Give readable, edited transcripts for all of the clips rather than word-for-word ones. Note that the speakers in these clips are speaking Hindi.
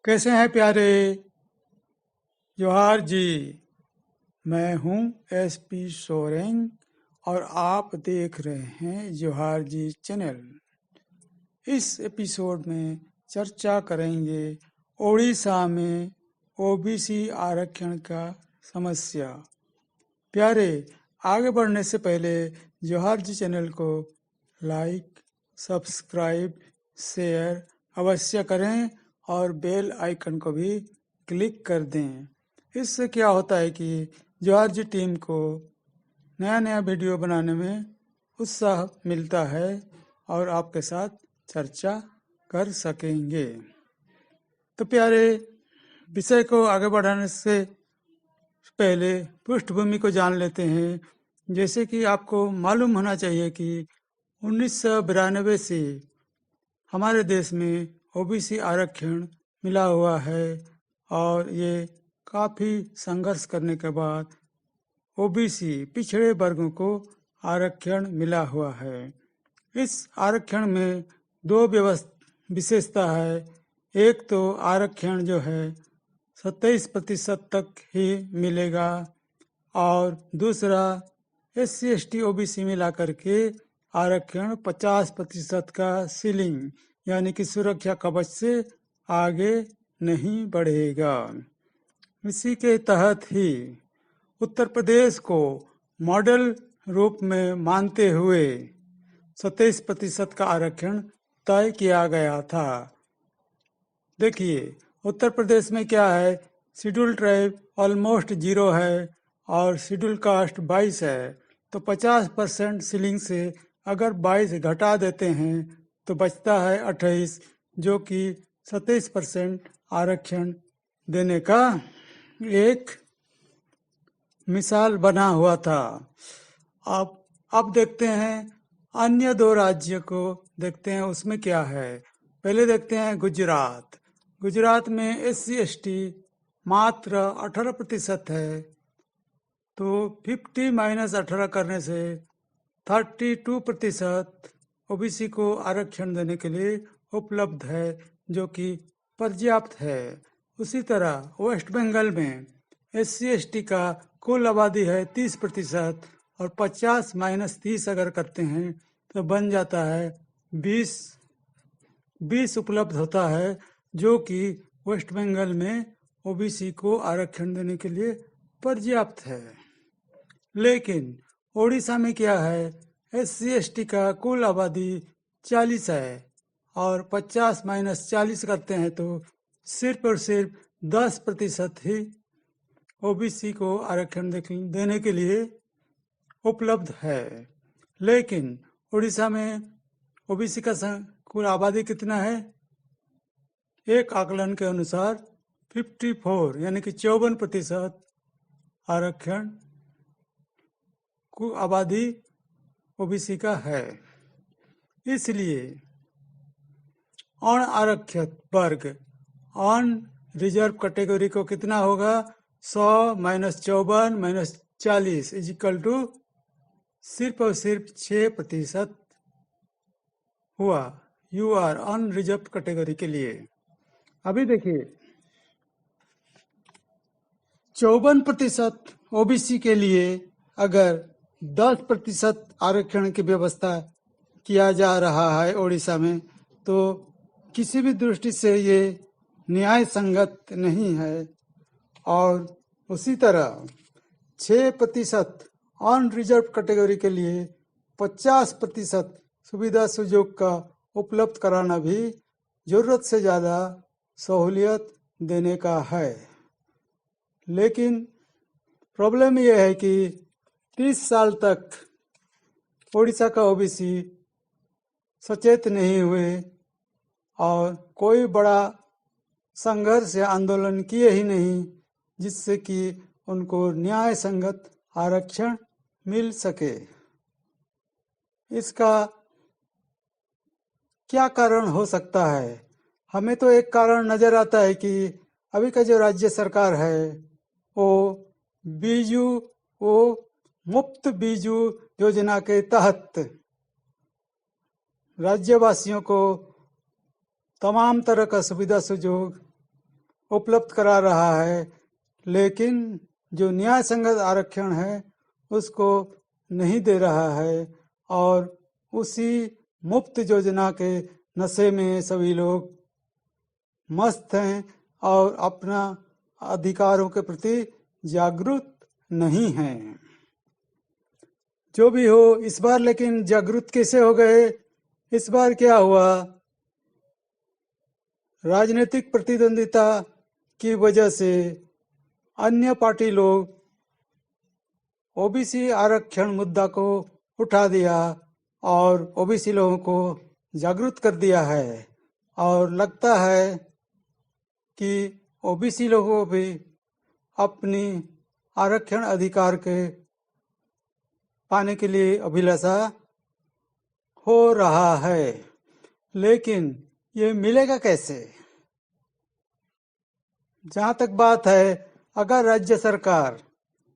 कैसे हैं प्यारे? जोहार जी। मैं हूं एसपी सोरेन और आप देख रहे हैं जोहार जी चैनल। इस एपिसोड में चर्चा करेंगे ओडिशा में ओबीसी आरक्षण का समस्या। प्यारे, आगे बढ़ने से पहले जोहार जी चैनल को लाइक, सब्सक्राइब, शेयर अवश्य करें और बेल आइकन को भी क्लिक कर दें। इससे क्या होता है कि जोहार जी टीम को नया नया वीडियो बनाने में उत्साह मिलता है और आपके साथ चर्चा कर सकेंगे। तो प्यारे, विषय को आगे बढ़ाने से पहले पृष्ठभूमि को जान लेते हैं। जैसे कि आपको मालूम होना चाहिए कि 1992 से हमारे देश में ओबीसी आरक्षण मिला हुआ है और ये काफ़ी संघर्ष करने के बाद ओबीसी पिछड़े वर्गों को आरक्षण मिला हुआ है। इस आरक्षण में दो विशेषता है। एक तो आरक्षण जो है 27% तक ही मिलेगा और दूसरा SC/ST OBC मिला करके आरक्षण 50% का सीलिंग यानी कि सुरक्षा कवच से आगे नहीं बढ़ेगा। इसी के तहत ही उत्तर प्रदेश को मॉडल रूप में मानते हुए 27% का आरक्षण तय किया गया था। देखिए, उत्तर प्रदेश में क्या है, शेड्यूल ट्राइब ऑलमोस्ट 0 है और शेड्यूल कास्ट 22 है। तो 50% सीलिंग से अगर 22 घटा देते हैं तो बचता है 28, जो कि 27% आरक्षण देने का एक मिसाल बना हुआ था। अब देखते हैं अन्य दो राज्य को, देखते हैं उसमें क्या है। पहले देखते हैं गुजरात। गुजरात में SC/ST मात्र 18% है, तो 50 - 18 करने से 32% ओबीसी को आरक्षण देने के लिए उपलब्ध है, जो कि पर्याप्त है। उसी तरह वेस्ट बंगाल में SC/ST का कुल आबादी है 30% और 50 - 30 अगर करते हैं तो बन जाता है 20 उपलब्ध होता है, जो कि वेस्ट बंगाल में ओबीसी को आरक्षण देने के लिए पर्याप्त है। लेकिन ओडिशा में क्या है, SC/ST का कुल आबादी 40 है और 50 - 40 करते हैं तो सिर्फ और सिर्फ 10% ही ओबीसी को आरक्षण देने के लिए उपलब्ध है। लेकिन उड़ीसा में ओबीसी का कुल आबादी कितना है? एक आकलन के अनुसार 54 यानी कि 54% आरक्षण आबादी ओबीसी का है। इसलिए अन आरक्षित वर्ग अन रिजर्व कैटेगरी को कितना होगा? 100 - 54 - 40 = सिर्फ और सिर्फ 6% हुआ UR अन रिजर्व कैटेगरी के लिए। अभी देखिए, 54% ओबीसी के लिए अगर 10% आरक्षण की व्यवस्था किया जा रहा है ओडिशा में, तो किसी भी दृष्टि से ये न्याय संगत नहीं है। और उसी तरह 6% अन रिजर्व कैटेगरी के लिए 50% सुविधा सुयोग का उपलब्ध कराना भी जरूरत से ज़्यादा सहूलियत देने का है। लेकिन प्रॉब्लम यह है कि 30 साल तक ओडिशा का ओबीसी सचेत नहीं हुए और कोई बड़ा संघर्ष या आंदोलन किए ही नहीं, जिससे कि उनको न्याय संगत आरक्षण मिल सके। इसका क्या कारण हो सकता है? हमें तो एक कारण नजर आता है कि अभी का जो राज्य सरकार है वो मुफ्त बीजू योजना के तहत राज्यवासियों को तमाम तरह का सुविधा सुयोग उपलब्ध करा रहा है, लेकिन जो न्याय संगत आरक्षण है उसको नहीं दे रहा है और उसी मुफ्त योजना के नशे में सभी लोग मस्त हैं और अपना अधिकारों के प्रति जागरूक नहीं हैं। जो भी हो, इस बार लेकिन जागरूक कैसे हो गए? इस बार क्या हुआ? राजनीतिक प्रतिद्वंदिता की वजह से अन्य पार्टी लोग ओबीसी आरक्षण मुद्दा को उठा दिया और ओबीसी लोगों को जागरूक कर दिया है और लगता है कि ओबीसी लोगों को भी अपनी आरक्षण अधिकार के पाने के लिए अभिलाषा हो रहा है, लेकिन ये मिलेगा कैसे? जहाँ तक बात है, अगर राज्य सरकार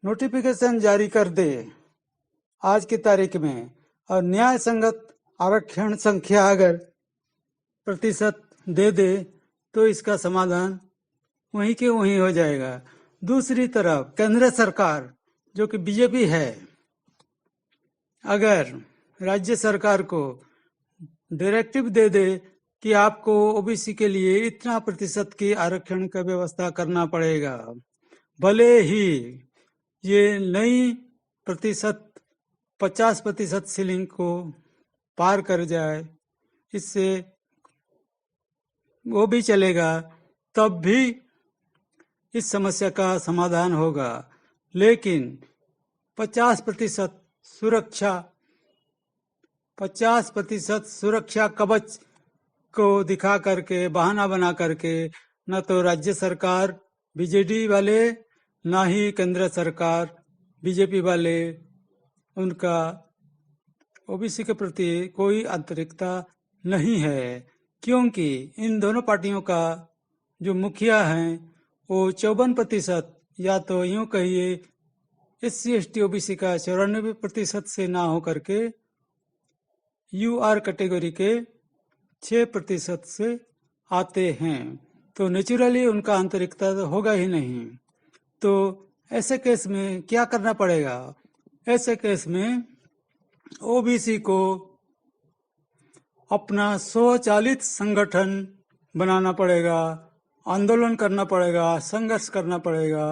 नोटिफिकेशन जारी कर दे आज की तारीख में और न्याय संगत आरक्षण संख्या अगर प्रतिशत दे दे तो इसका समाधान वहीं के वहीं हो जाएगा। दूसरी तरफ केंद्र सरकार जो कि बीजेपी है, अगर राज्य सरकार को डायरेक्टिव दे दे कि आपको ओबीसी के लिए इतना प्रतिशत की आरक्षण का व्यवस्था करना पड़ेगा, भले ही ये नई प्रतिशत 50% सीलिंग को पार कर जाए, इससे वो भी चलेगा, तब भी इस समस्या का समाधान होगा। लेकिन 50% सुरक्षा कवच को दिखा करके, बहाना बना करके, न तो राज्य सरकार बीजेडी वाले ना ही केंद्र सरकार बीजेपी वाले उनका ओबीसी के प्रति कोई आंतरिकता नहीं है, क्योंकि इन दोनों पार्टियों का जो मुखिया हैं वो 54% या तो यूं कहिए SC/ST ओबीसी का 94% से ना हो करके UR कैटेगरी के 6% से आते हैं, तो नेचुरली उनका आंतरिकता तो होगा ही नहीं। तो ऐसे केस में क्या करना पड़ेगा? ऐसे केस में ओबीसी को अपना स्वचालित संगठन बनाना पड़ेगा, आंदोलन करना पड़ेगा, संघर्ष करना पड़ेगा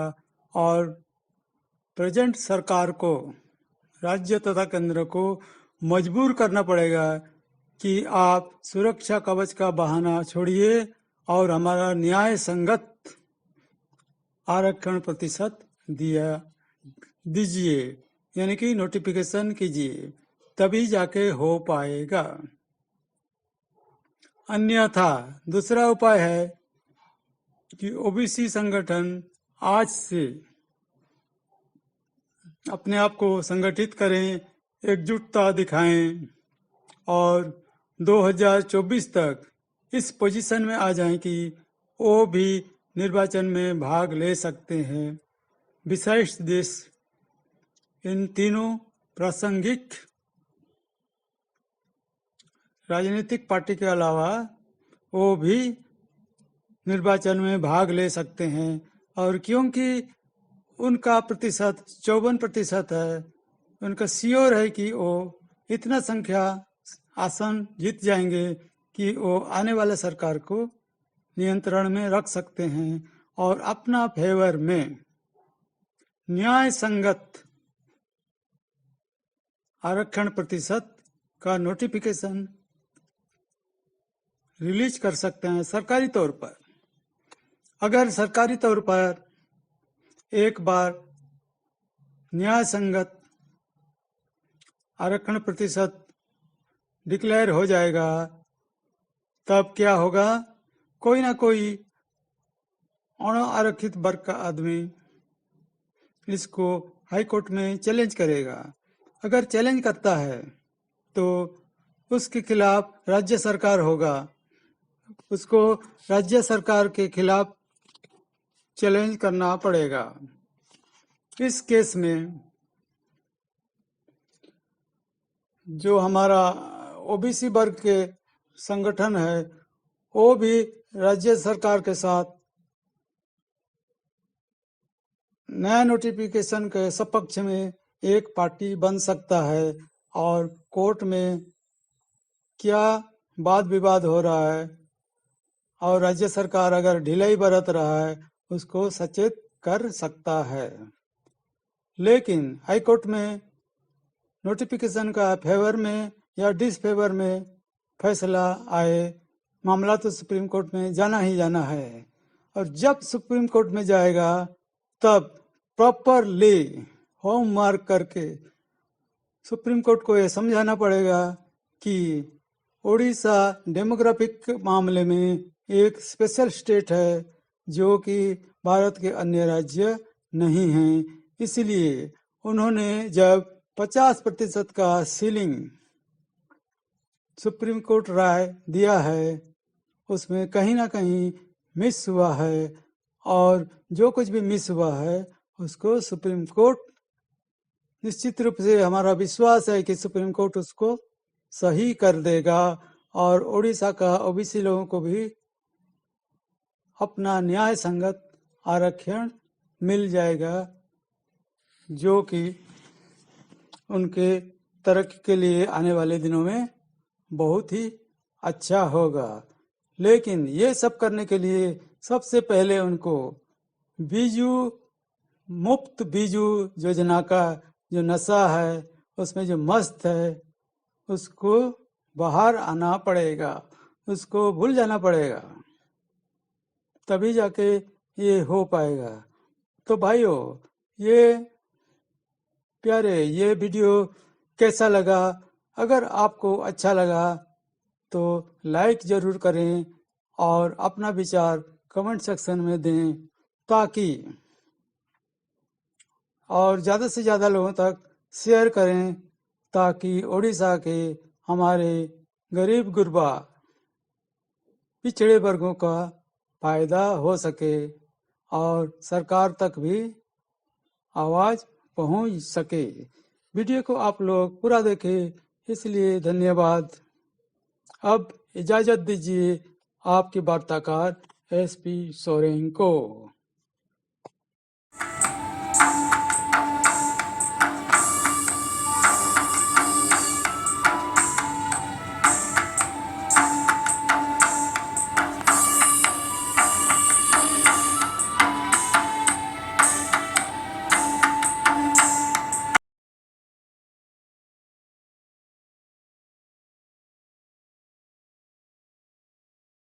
और प्रेजेंट सरकार को, राज्य तथा केंद्र को मजबूर करना पड़ेगा कि आप सुरक्षा कवच का बहाना छोड़िए और हमारा न्याय संगत आरक्षण प्रतिशत दीजिए, यानी कि नोटिफिकेशन कीजिए, तभी जाके हो पाएगा। अन्यथा दूसरा उपाय है कि ओबीसी संगठन आज से अपने आप को संगठित करें, एकजुटता दिखाएं और 2024 तक इस पोजीशन में आ जाएं कि वो भी निर्वाचन में भाग ले सकते हैं। विशेष देश इन तीनों प्रासंगिक राजनीतिक पार्टी के अलावा वो भी निर्वाचन में भाग ले सकते हैं, और क्योंकि उनका प्रतिशत 54% है, उनका श्योर है कि वो इतना संख्या आसन जीत जाएंगे कि वो आने वाले सरकार को नियंत्रण में रख सकते हैं और अपना फेवर में न्याय संगत आरक्षण प्रतिशत का नोटिफिकेशन रिलीज कर सकते हैं सरकारी तौर पर। अगर सरकारी तौर पर एक बार न्याय संगत आरक्षण प्रतिशत डिक्लेयर हो जाएगा, तब क्या होगा? कोई ना कोई अनारक्षित वर्ग का आदमी इसको हाई कोर्ट में चैलेंज करेगा। अगर चैलेंज करता है तो उसके खिलाफ राज्य सरकार होगा, उसको राज्य सरकार के खिलाफ चैलेंज करना पड़ेगा। इस केस में जो हमारा ओबीसी वर्ग के संगठन है वो भी राज्य सरकार के साथ नया नोटिफिकेशन के सपक्ष में एक पार्टी बन सकता है और कोर्ट में क्या वाद विवाद हो रहा है और राज्य सरकार अगर ढिलाई बरत रहा है उसको सचेत कर सकता है। लेकिन हाईकोर्ट में नोटिफिकेशन का फेवर में या डिसफेवर में फैसला आए, मामला तो सुप्रीम कोर्ट में जाना ही जाना है। और जब सुप्रीम कोर्ट में जाएगा तब प्रॉपरली होमवर्क करके सुप्रीम कोर्ट को यह समझाना पड़ेगा कि उड़ीसा डेमोग्राफिक मामले में एक स्पेशल स्टेट है जो कि भारत के अन्य राज्य नहीं हैं। इसलिए उन्होंने जब 50% का सीलिंग सुप्रीम कोर्ट राय दिया है उसमें कहीं ना कहीं मिस हुआ है, और जो कुछ भी मिस हुआ है उसको सुप्रीम कोर्ट निश्चित रूप से हमारा विश्वास है कि सुप्रीम कोर्ट उसको सही कर देगा और उड़ीसा का ओबीसी लोगों को भी अपना न्याय संगत आरक्षण मिल जाएगा, जो कि उनके तरक्की के लिए आने वाले दिनों में बहुत ही अच्छा होगा। लेकिन ये सब करने के लिए सबसे पहले उनको मुफ्त बीजू योजना का जो नशा है उसमें जो मस्त है उसको बाहर आना पड़ेगा, उसको भूल जाना पड़ेगा, तभी जाके ये हो पाएगा। तो भाइयों, ये प्यारे, ये वीडियो कैसा लगा? अगर आपको अच्छा लगा तो लाइक जरूर करें और अपना विचार कमेंट सेक्शन में दें, ताकि और ज़्यादा से ज़्यादा लोगों तक शेयर करें, ताकि उड़ीसा के हमारे गरीब गुरबा पिछड़े वर्गों का फायदा हो सके और सरकार तक भी आवाज़ पहुंच सके। वीडियो को आप लोग पूरा देखें, इसलिए धन्यवाद। अब इजाज़त दीजिए आपके वार्ताकार SP सोरेन को।